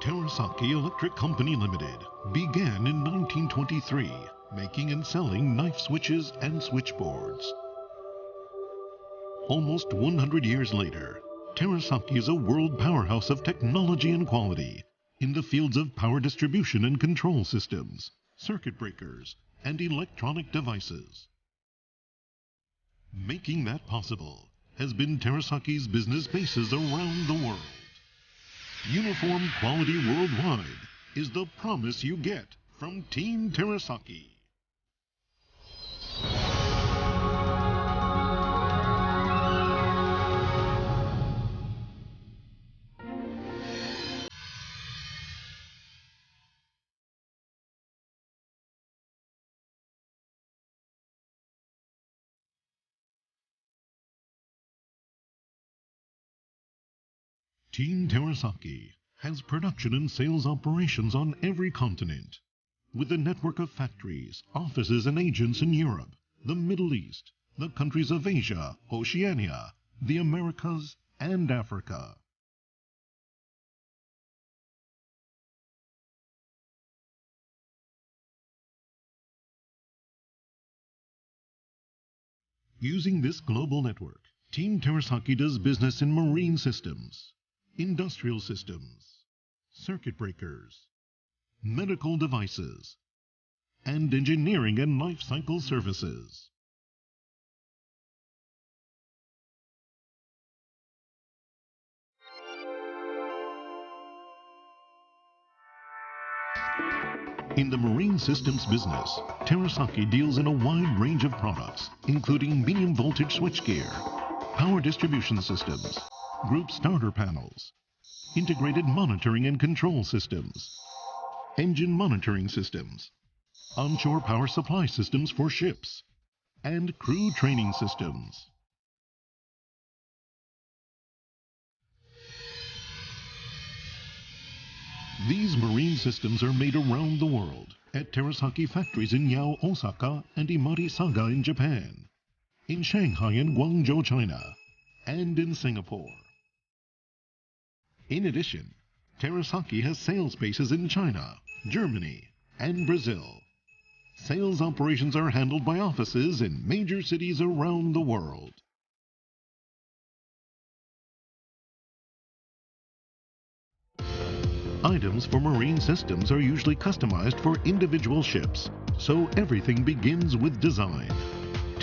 Terasaki Electric Company Limited began in 1923, making and selling knife switches and switchboards. Almost 100 years later, Terasaki is a world powerhouse of technology and quality in the fields of power distribution and control systems, circuit breakers, and electronic devices. Making that possible has been Terasaki's business bases around the world. Uniform quality worldwide is the promise you get from Team Terasaki. Team Terasaki has production and sales operations on every continent, with a network of factories, offices, and agents in Europe, the Middle East, the countries of Asia, Oceania, the Americas, and Africa. Using this global network, Team Terasaki does business in marine systems, industrial systems, circuit breakers, medical devices, and engineering and life cycle services. In the marine systems business, Terasaki deals in a wide range of products, including medium voltage switchgear, power distribution systems, group starter panels, integrated monitoring and control systems, engine monitoring systems, onshore power supply systems for ships, and crew training systems. These marine systems are made around the world at Terasaki factories in Yao, Osaka, and Imari Saga in Japan, in Shanghai and Guangzhou, China, and in Singapore. In addition, Terasaki has sales bases in China, Germany, and Brazil. Sales operations are handled by offices in major cities around the world. Items for marine systems are usually customized for individual ships, so everything begins with design.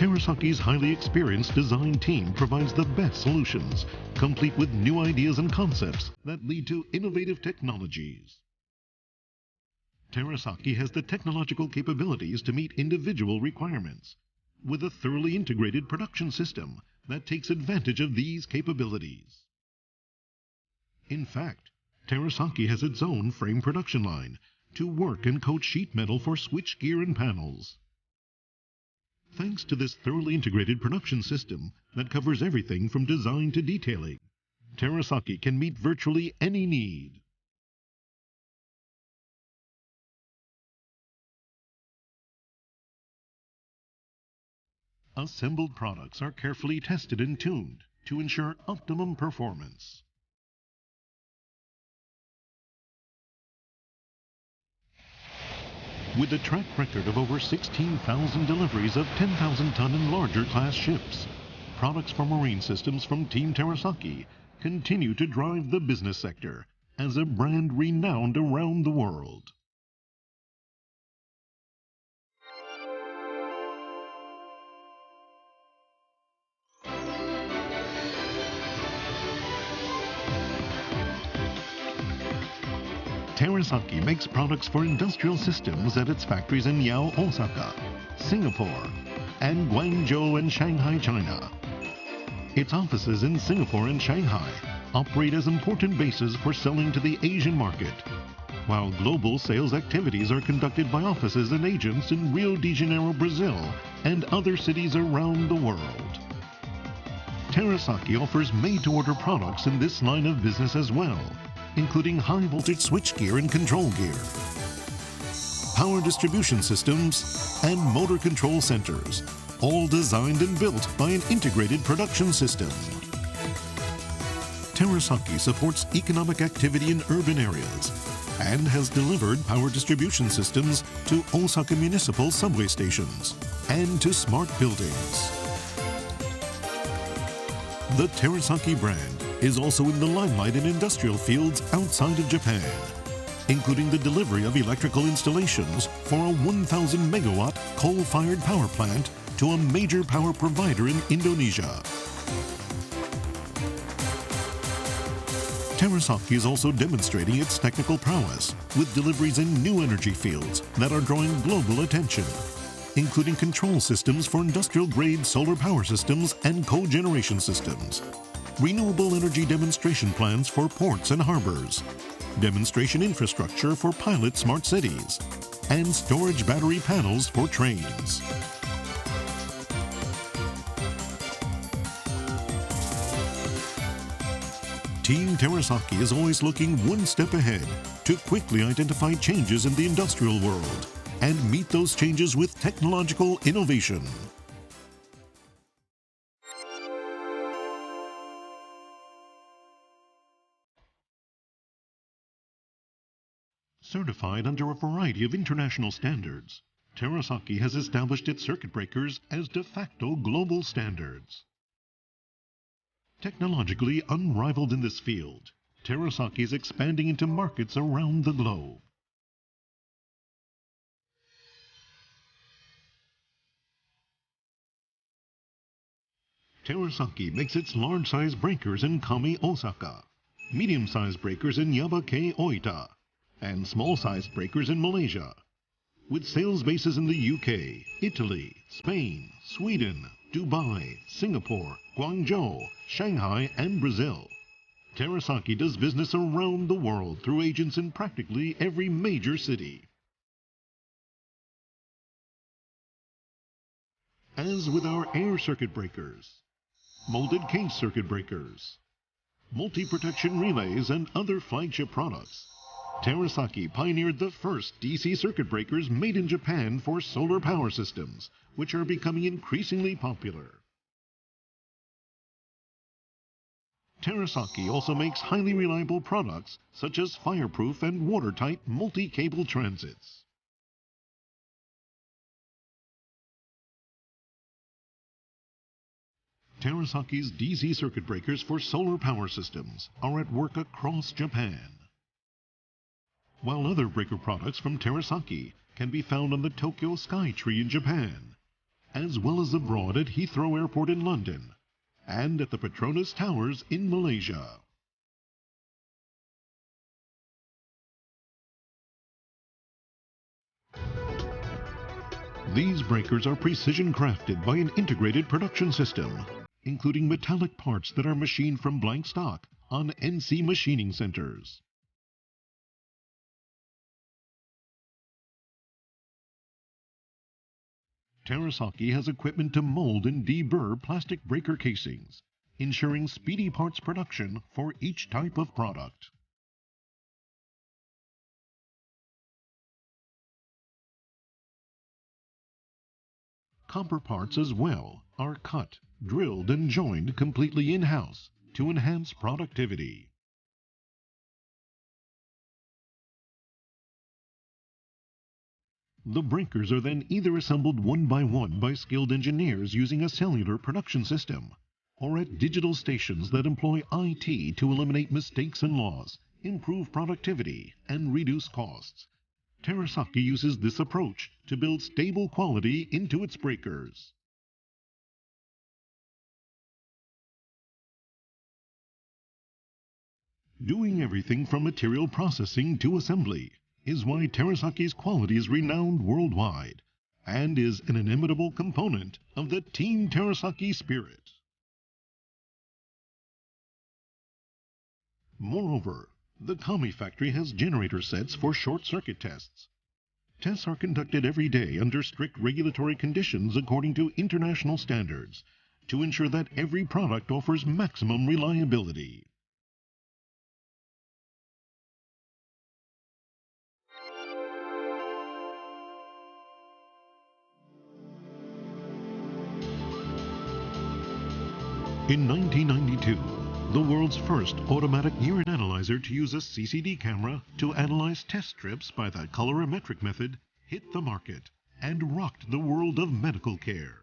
Terasaki's highly experienced design team provides the best solutions, complete with new ideas and concepts that lead to innovative technologies. Terasaki has the technological capabilities to meet individual requirements, with a thoroughly integrated production system that takes advantage of these capabilities. In fact, Terasaki has its own frame production line to work and coat sheet metal for switchgear and panels. Thanks to this thoroughly integrated production system that covers everything from design to detailing, Terasaki can meet virtually any need. Assembled products are carefully tested and tuned to ensure optimum performance. With a track record of over 16,000 deliveries of 10,000-ton and larger class ships, products for marine systems from Team Terasaki continue to drive the business sector as a brand renowned around the world. Terasaki makes products for industrial systems at its factories in Yao, Osaka, Singapore, and Guangzhou and Shanghai, China. Its offices in Singapore and Shanghai operate as important bases for selling to the Asian market, while global sales activities are conducted by offices and agents in Rio de Janeiro, Brazil, and other cities around the world. Terasaki offers made-to-order products in this line of business as well, including high-voltage switchgear and control gear, power distribution systems, and motor control centers, all designed and built by an integrated production system. Terasaki supports economic activity in urban areas and has delivered power distribution systems to Osaka municipal subway stations and to smart buildings. The Terasaki brand is also in the limelight in industrial fields outside of Japan, including the delivery of electrical installations for a 1,000 megawatt coal-fired power plant to a major power provider in Indonesia. Terasaki is also demonstrating its technical prowess with deliveries in new energy fields that are drawing global attention, including control systems for industrial-grade solar power systems and cogeneration systems, renewable energy demonstration plants for ports and harbors, demonstration infrastructure for pilot smart cities, and storage battery panels for trains. Team Terasaki is always looking one step ahead to quickly identify changes in the industrial world and meet those changes with technological innovation. Certified under a variety of international standards, Terasaki has established its circuit breakers as de facto global standards. Technologically unrivaled in this field, Terasaki is expanding into markets around the globe. Terasaki makes its large-size breakers in Kami, Osaka, medium-sized breakers in Yabake, Oita, and small-sized breakers in Malaysia, with sales bases in the UK, Italy, Spain, Sweden, Dubai, Singapore, Guangzhou, Shanghai, and Brazil. Terasaki does business around the world through agents in practically every major city. As with our air circuit breakers, molded case circuit breakers, multi-protection relays, and other flagship products, Terasaki pioneered the first DC circuit breakers made in Japan for solar power systems, which are becoming increasingly popular. Terasaki also makes highly reliable products such as fireproof and watertight multi-cable transits. Terasaki's DC circuit breakers for solar power systems are at work across Japan, while other breaker products from Terasaki can be found on the Tokyo Skytree in Japan, as well as abroad at Heathrow Airport in London and at the Petronas Towers in Malaysia. These breakers are precision crafted by an integrated production system, including metallic parts that are machined from blank stock on NC machining centers. Terasaki has equipment to mold and deburr plastic breaker casings, ensuring speedy parts production for each type of product. Copper parts as well are cut, drilled, and joined completely in-house to enhance productivity. The breakers are then either assembled one by skilled engineers using a cellular production system, or at digital stations that employ IT to eliminate mistakes and loss, improve productivity, and reduce costs. Terasaki uses this approach to build stable quality into its breakers. Doing everything from material processing to assembly is why Terasaki's quality is renowned worldwide and is an inimitable component of the Team Terasaki spirit. Moreover, the Kami factory has generator sets for short-circuit tests. Tests are conducted every day under strict regulatory conditions according to international standards to ensure that every product offers maximum reliability. In 1992, The world's first automatic urine analyzer to use a CCD camera to analyze test strips by the colorimetric method hit the market and rocked the world of medical care.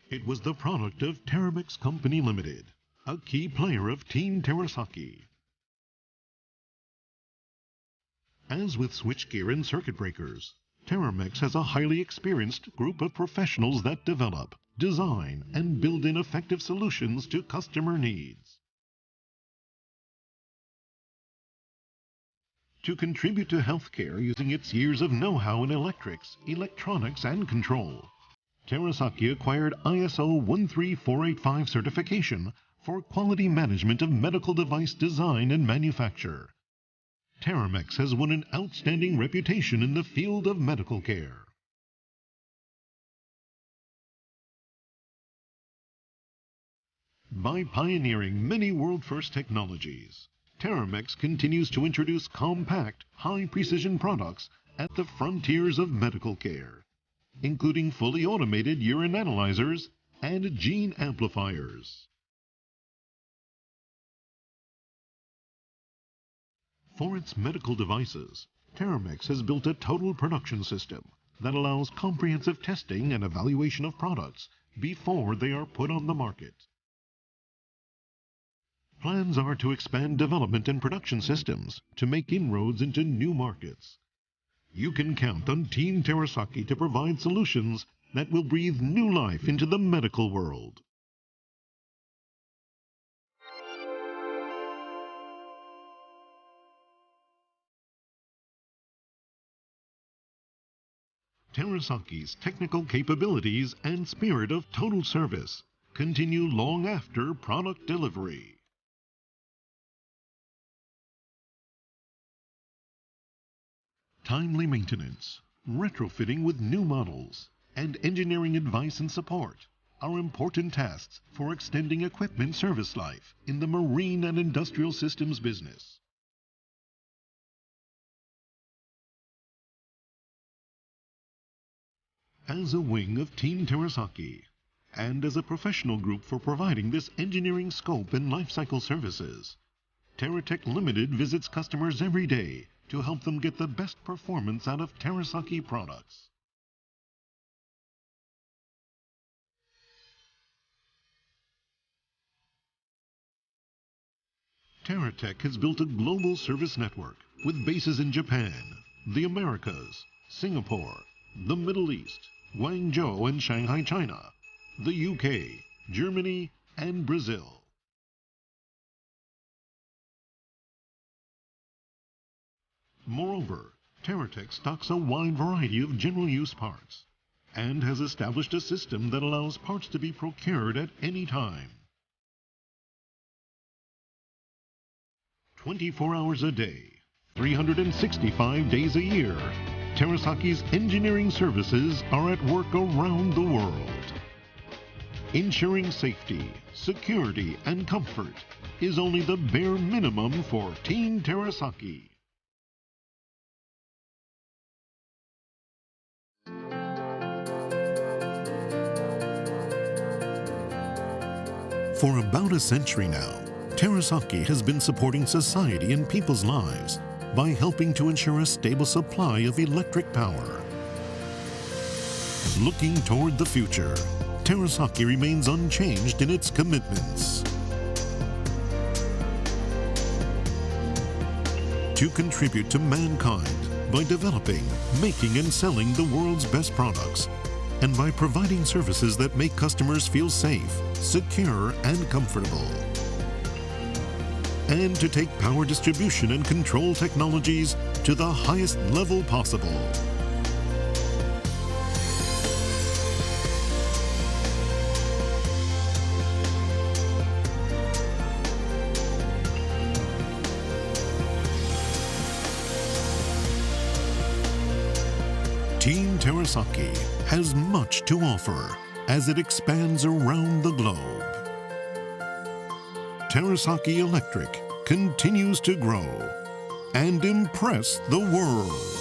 It was the product of Terasaki Company Limited, a key player of Team Terasaki. As with switchgear and circuit breakers, Terasaki has a highly experienced group of professionals that develop, design, and build in effective solutions to customer needs. To contribute to healthcare using its years of know-how in electrics, electronics, and control, Terasaki acquired ISO 13485 certification for quality management of medical device design and manufacture. Terasaki has won an outstanding reputation in the field of medical care. By pioneering many world-first technologies, Terasaki continues to introduce compact, high-precision products at the frontiers of medical care, including fully automated urine analyzers and gene amplifiers. For its medical devices, Terasaki has built a total production system that allows comprehensive testing and evaluation of products before they are put on the market. Plans are to expand development and production systems to make inroads into new markets. You can count on Team Terasaki to provide solutions that will breathe new life into the medical world. Terasaki's technical capabilities and spirit of total service continue long after product delivery. Timely maintenance, retrofitting with new models, and engineering advice and support are important tasks for extending equipment service life in the marine and industrial systems business. As a wing of Team Terasaki, and as a professional group for providing this engineering scope and lifecycle services, Teratech Limited visits customers every day to help them get the best performance out of Terasaki products. Teratech has built a global service network with bases in Japan, the Americas, Singapore, the Middle East, Guangzhou and Shanghai, China, the UK, Germany, and Brazil. Moreover, Teratech stocks a wide variety of general use parts and has established a system that allows parts to be procured at any time. 24 hours a day, 365 days a year, Terasaki's engineering services are at work around the world. Ensuring safety, security, and comfort is only the bare minimum for Team Terasaki. For about a century now, Terasaki has been supporting society and people's lives by helping to ensure a stable supply of electric power. Looking toward the future, Terasaki remains unchanged in its commitments. To contribute to mankind by developing, making, and selling the world's best products, and by providing services that make customers feel safe, secure, and comfortable. And to take power distribution and control technologies to the highest level possible. Team Terasaki has much to offer as it expands around the globe. Terasaki Electric continues to grow and impress the world.